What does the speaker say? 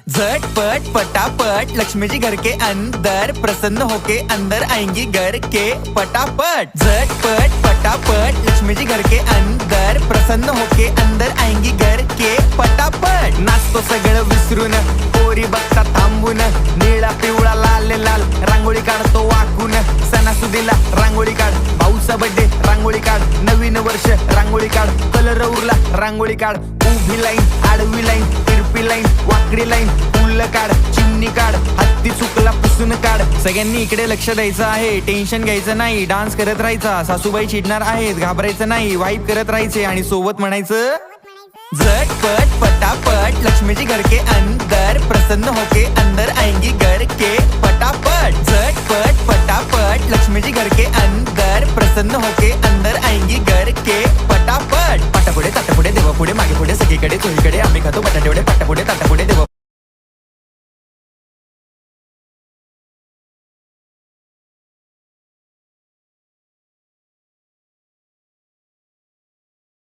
झटपट पटापट लक्ष्मी जी घर के अंदर प्रसन्न होके अंदर आएंगी घर के पटापट। झटपट पटापट लक्ष्मी जी घर के अंदर प्रसन्न होके अंदर आएंगी घर के पटापट। नाचतो सगळं विसरून पोरी बघता थांबून, निळा पिवळा लाल लाल रांगोळी काढतो वाकून। सणासुदीला रांगोळी काढ, भाऊचा बर्थडे रांगोळी काढ, नवीन वर्ष रांगोळी काढ, कलर उरला रांगोळी काढ। उभी लाईन, आडवी लाईन, तिरपी लाईन, वाकडी लाईन, फुल काढ, चिमणी काढ, हत्ती चुकला पुसून काढ। सगळ्यांनी इकडे लक्ष द्यायचं आहे, टेन्शन घ्यायचं नाही, डान्स करत राहायचा। सासूबाई चिडणार आहेत, घाबरायचं नाही, वाईब करत राहायचे आणि सोबत म्हणायचं झटपट पटापट लक्ष्मी जी घर के अंदर प्रसन्न होके अंदर आएंगी घर के पटापट। झटपट पटापट लक्ष्मी जी घर के अंदर प्रसन्न होके अंदर आएंगी घर के पटापट। पाटापुढे ताटापुढे देवापुढे मागे पुढे सगळीकडे चोहीकडे आम्ही खातो बटाटेवडे। पाटापुढे ताटापुढे देवा